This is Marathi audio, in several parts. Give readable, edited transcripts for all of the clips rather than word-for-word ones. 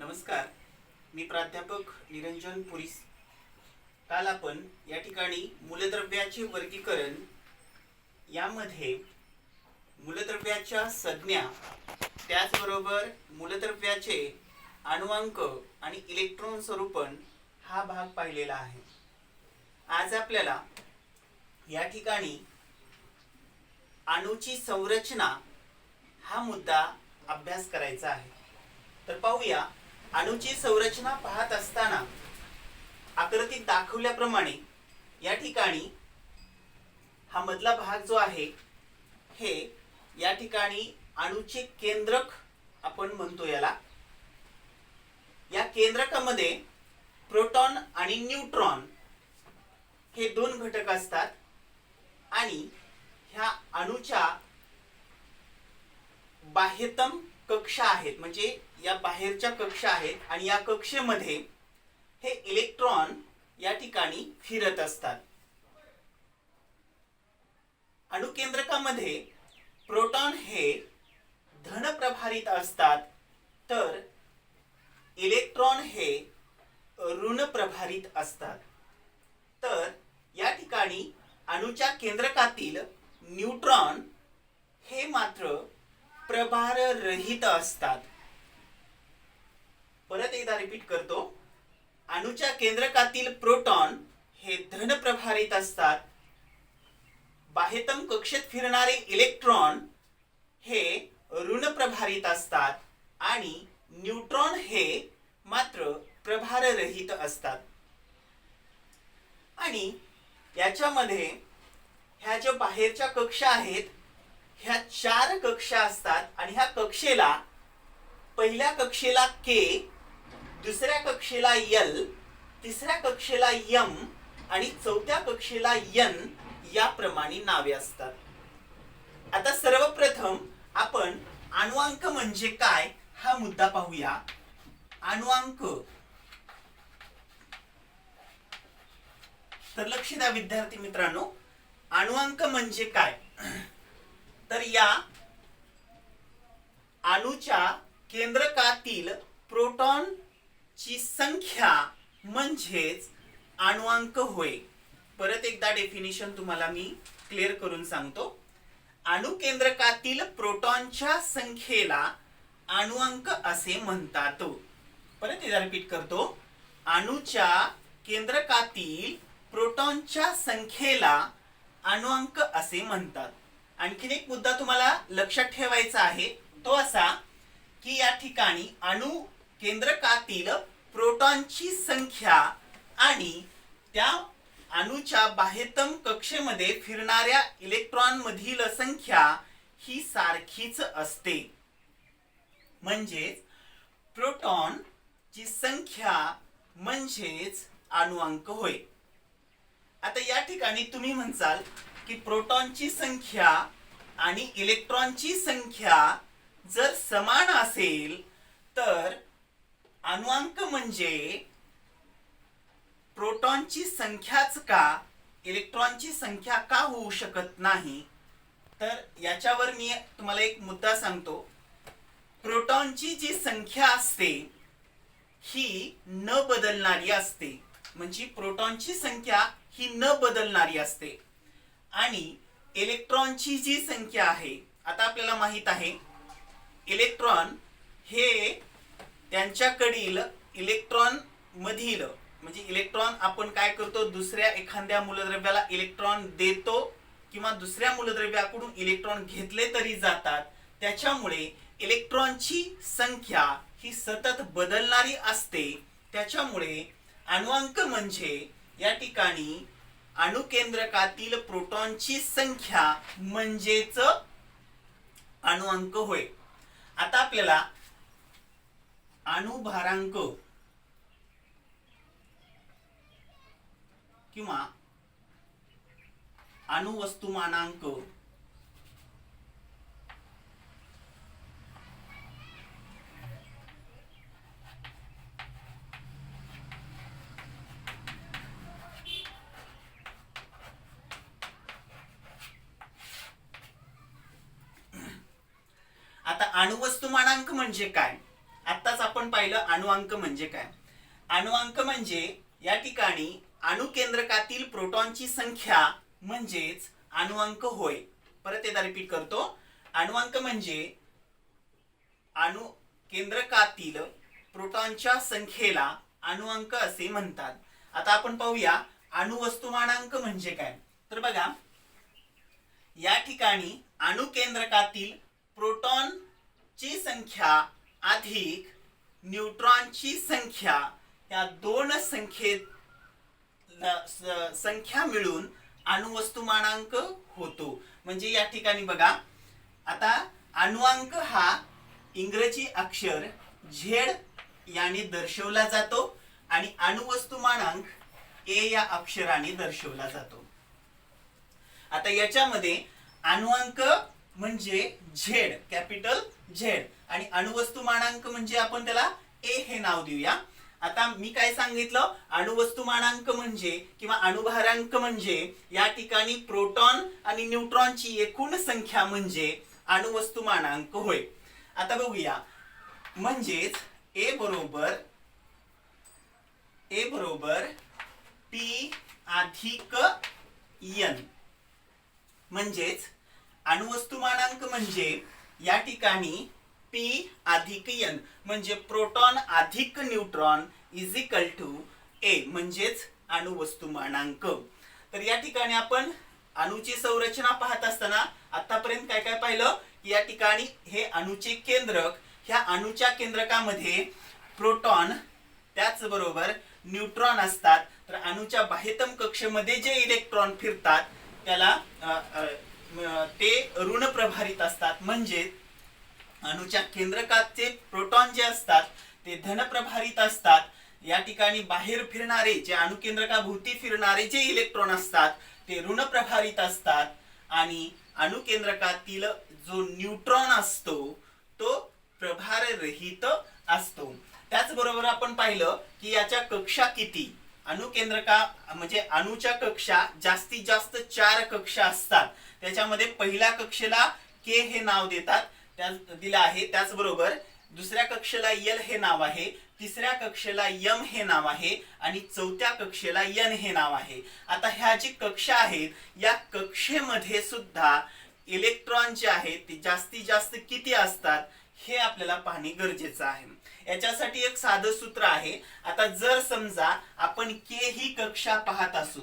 नमस्कार, मी प्राध्यापक निरंजन पुरीस. काल आपण या ठिकाणी मूलद्रव्याचे वर्गीकरण यामध्ये मूलद्रव्याच्या संज्ञा, त्याचबरोबर मूलद्रव्याचे अणुअंक आणि इलेक्ट्रॉन स्वरूपन हा भाग पाहिलेला आहे. आज आपल्याला या ठिकाणी अणूची संरचना हा मुद्दा अभ्यास करायचा आहे. तर पाहूया, अणूची संरचना पाहत असताना आकृतीत दाखवल्याप्रमाणे या ठिकाणी हा मधला भाग जो आहे हे या ठिकाणी अणूचे केंद्रक आपण म्हणतो याला. या केंद्रकामध्ये प्रोटॉन आणि न्यूट्रॉन हे दोन घटक असतात आणि ह्या अणूच्या बाह्यतम कक्षा आहेत, म्हणजे या बाहेरच्या कक्षा आहेत आणि या कक्षेमध्ये हे इलेक्ट्रॉन या ठिकाणी फिरत असतात. अणुकेंद्रकामध्ये प्रोटॉन हे धन प्रभारित असतात, तर इलेक्ट्रॉन हे ऋण प्रभारित असतात. तर या ठिकाणी अणूच्या केंद्रकातील न्यूट्रॉन हे मात्र प्रभार रहित असतात. परत एकदा रिपीट करतो, अणूच्या केंद्रकातील प्रोटॉन हे धन प्रभारित असतात, बाह्यतम कक्षेत फिरणारे इलेक्ट्रॉन हे ऋण प्रभारित असतात आणि न्यूट्रॉन हे मात्र प्रभार रहित असतात. आणि याच्यामध्ये ह्या ज्या बाहेरच्या कक्षा आहेत ह्या 4 कक्षा असतात आणि ह्या कक्षेला पहिल्या कक्षेला K, दुसऱ्या कक्षेला L, तिसऱ्या कक्षेला M आणि चौथ्या कक्षेला N याप्रमाणे नावे असतात. आता सर्वप्रथम आपण अणुअंक म्हणजे काय हा मुद्दा पाहूया. अणुअंक, तर लक्ष द्या विद्यार्थी मित्रांनो, अणुअंक म्हणजे काय. तर या अणूच्या केंद्रकातील प्रोटॉनची संख्या म्हणजेच अणुअंक होय. परत एकदा डेफिनेशन तुम्हाला मी क्लिअर करून सांगतो. अणुकेंद्रकातील प्रोटॉनच्या संख्येला अणुअंक असे म्हणतात. परत एकदा रिपीट करतो, अणूच्या केंद्रकातील प्रोटॉनच्या संख्येला अणुअंक असे म्हणतात. आणखीन एक मुद्दा तुम्हाला लक्षात ठेवायचा आहे, तो असा की या ठिकाणी अणु केंद्रकातील प्रोटॉनची संख्या आणि त्या अणूच्या बाह्यतम कक्षेमध्ये फिरणाऱ्या इलेक्ट्रॉन मधील संख्या ही सारखीच असते. म्हणजेच प्रोटॉनची संख्या म्हणजेच अणुअंक होय. आता या ठिकाणी तुम्ही म्हणसाल की प्रोटॉनची संख्या आणि इलेक्ट्रॉनची संख्या जर समान असेल तर अणुअंक म्हणजे प्रोटॉनची संख्याच का, इलेक्ट्रॉनची संख्या का होऊ शकत नाही. तर याच्यावर मी तुम्हाला एक मुद्दा सांगतो. प्रोटॉनची जी संख्या असते ही न बदलणारी असते, म्हणजे प्रोटॉनची संख्या ही न बदलणारी असते. आणि इलेक्ट्रॉनची जी संख्या आहे, आता आपल्याला माहित आहे इलेक्ट्रॉन हे त्यांच्याकडील इलेक्ट्रॉन मधील, म्हणजे इलेक्ट्रॉन आपण काय करतो, दुसऱ्या एखाद्या मूलद्रव्याला इलेक्ट्रॉन देतो किंवा दुसऱ्या मूलद्रव्याकडून इलेक्ट्रॉन घेतले तरी जातात. त्याच्यामुळे इलेक्ट्रॉनची संख्या ही सतत बदलणारी असते. त्याच्यामुळे अणुअंक म्हणजे या ठिकाणी अणुकेंद्रकातील प्रोटॉनची संख्या म्हणजेच अणुअंक होय. आता आपल्याला अणुभारांक किंवा अणुवस्तुमानांक अणुवस्तुमानांक म्हणजे काय, आत्ताच आपण आपण पाहिलं अणुअंक म्हणजे काय. अणुअंक म्हणजे या ठिकाणी अणुकेंद्रकातील प्रोटॉनची संख्या म्हणजेच अणुअंक होय. परत एकदा रिपीट करतो. अणुअंक म्हणजे अणुकेंद्रकातील प्रोटॉनच्या संख्येला अणुअंक असे म्हणतात. आता आपण पाहूया अणुवस्तुमानांक म्हणजे काय. तर बघा या ठिकाणी अणुकेंद्रकातील प्रोटॉनची संख्या अधिक न्यूट्रॉनची संख्या या दोन संख्या मिळून अणुवस्तुमानांक होतो. म्हणजे या ठिकाणी बघा आता अणुअंक हा इंग्रजी अक्षर झेड याने दर्शवला जातो आणि अणुवस्तुमानांक ए या अक्षराने दर्शवला जातो. आता याच्यामध्ये अणुअंक म्हणजे झेड कॅपिटल झेड आणि अणुवस्तुमानांक म्हणजे आपण त्याला ए हे नाव देऊया. आता मी काय सांगितलं अणुवस्तुमानांक म्हणजे किंवा अणुभारांक म्हणजे या ठिकाणी प्रोटॉन आणि न्यूट्रॉनची एकूण संख्या म्हणजे अणुवस्तुमानांक होय. आता बघूया म्हणजेच ए बरोबर पी अधिक एन म्हणजेच अणुवस्तुमानांक म्हणजे या ठिकाणी पी अधिक एन म्हणजे प्रोटॉन अधिक न्यूट्रॉन इज इक्वल टू ए म्हणजेच अणुवस्तुमानांक. तर या ठिकाणी आपण अणुची संरचना पाहत असताना आतापर्यंत काय काय पाहिलं की या ठिकाणी हे अणुचे केंद्रक, ह्या अणुच्या केंद्रकामध्ये प्रोटॉन त्याचबरोबर न्यूट्रॉन असतात. तर अणुच्या बाह्यतम कक्षेमध्ये जे इलेक्ट्रॉन फिरतात त्याला ते ऋण प्रभारित असतात. म्हणजे अणुच्या केंद्रकाचे प्रोटॉन जे असतात ते धन प्रभारित असतात. या ठिकाणी बाहेर फिरणारे जे अणुकेंद्रकाभोवती फिरणारे जे इलेक्ट्रॉन असतात ते ऋण प्रभारित असतात आणि अणुकेंद्रकातील जो न्यूट्रॉन असतो तो प्रभाररहित असतो. त्याचबरोबर आपण पाहिलं की याच्या कक्षा किती. अणुकेंद्रका म्हणजे अणुच्या कक्षा जास्तीत जास्त 4 कक्षा असतात. त्याच्यामध्ये पहिल्या कक्षेला के हे नाव देतात दिला आहे. त्याचबरोबर दुसऱ्या कक्षेला एल हे नाव आहे, तिसऱ्या कक्षेला एम हे नाव आहे आणि चौथ्या कक्षेला एन हे नाव आहे. आता ह्या जी कक्षा आहेत या कक्षेमध्ये सुद्धा इलेक्ट्रॉन जे आहेत ते जास्तीत जास्त किती असतात हे आपल्याला पाहणे गरजेचं आहे. याच्यासाठी एक साधं सूत्र आहे. आता जर समजा आपण के ही कक्षा पाहत असू,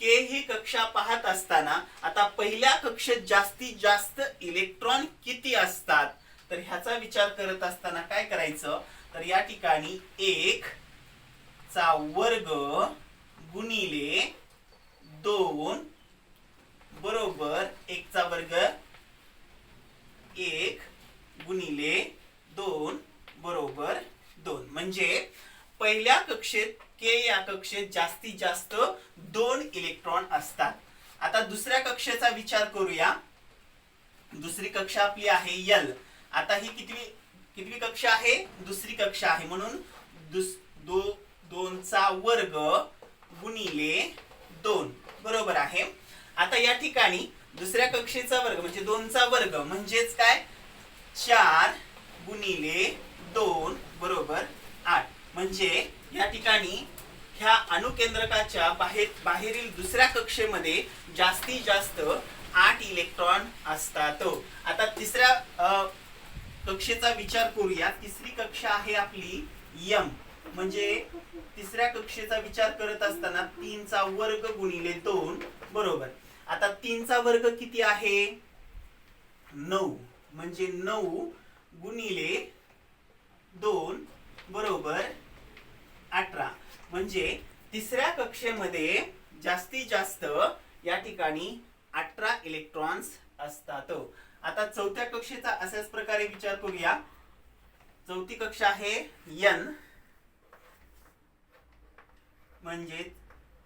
के ही कक्षा पाहत असताना आता पहिल्या कक्षेत जास्तीत जास्त इलेक्ट्रॉन किती असतात तर ह्याचा विचार करत असताना काय करायचं तर या ठिकाणी 1 चा वर्ग गुणिले 2 बरोबर 1 चा वर्ग 1 गुणिले 2 बरोबर 2 म्हणजे पहिल्या कक्षेत के या कक्षेत जास्तीत जास्त 2 इलेक्ट्रॉन असतात. आता दुसऱ्या कक्षेचा विचार करूया. दुसरी कक्षा आपली आहे एल. आता ही कितवी कक्षा आहे दुसरी कक्षा आहे म्हणून 2 चा वर्ग गुणिले 2 बरोबर आहे. आता या ठिकाणी दुसऱ्या कक्षेचा वर्ग म्हणजे 2 चा वर्ग म्हणजेच काय 4 गुणिले 2 बरोबर 8 म्हणजे या ठिकाणी ह्या अणुकेंद्रकाच्या बाहेरील दुसऱ्या कक्षेमध्ये जास्तीत जास्त 8 इलेक्ट्रॉन असतात. आता तिसऱ्या कक्षेचा विचार करूया. तिसरी कक्षा आहे आपली यम म्हणजे तिसऱ्या कक्षेचा विचार करत असताना 3 चा वर्ग गुणिले 2 बरोबर. आता 3 चा वर्ग किती आहे 9 म्हणजे 9 गुणिले 2 बरोबर 18 म्हणजे तिसऱ्या कक्षेमध्ये जास्तीत जास्त या ठिकाणी 18 इलेक्ट्रॉन्स असतात. आता चौथ्या कक्षेचा अशाच प्रकारे विचार करूया. चौथी कक्षा आहे एन म्हणजे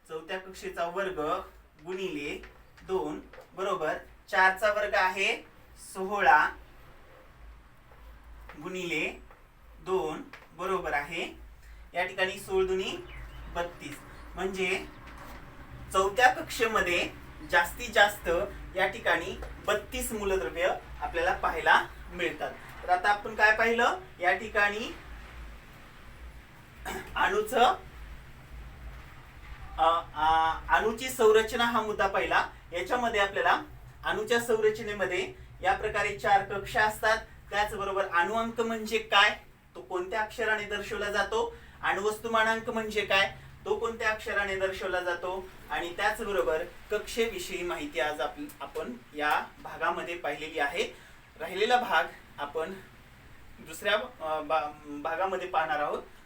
चौथ्या कक्षेचा वर्ग गुणिले 2 बरोबर 4 चा वर्ग आहे 16 गुणिले 2 बरोबर आहे या ठिकाणी 16 दुनी 32 म्हणजे चौथ्या कक्षेमध्ये जास्तीत जास्त या ठिकाणी 32 मूलद्रव्य आपल्याला पाहायला मिळतात. तर आता आपण काय पाहिलं या ठिकाणी अणूची संरचना हा मुद्दा पहिला. याच्यामध्ये आपल्याला अणूच्या संरचनेमध्ये या प्रकारे 4 कक्षा असतात. त्याचबरोबर अणुअंक म्हणजे काय, तो कोणत्या अक्षराने दर्शवला जातो, अणुवस्तुमानांक म्हणजे काय, तो कोणत्या अक्षराने दर्शवला जातो, आणि त्याचबरोबर कक्षेविषयी माहिती आज आपण या भागामध्ये पाहिलेली आहे. राहिलेला भाग आपण दुसऱ्या भागामध्ये पाहणार आहोत.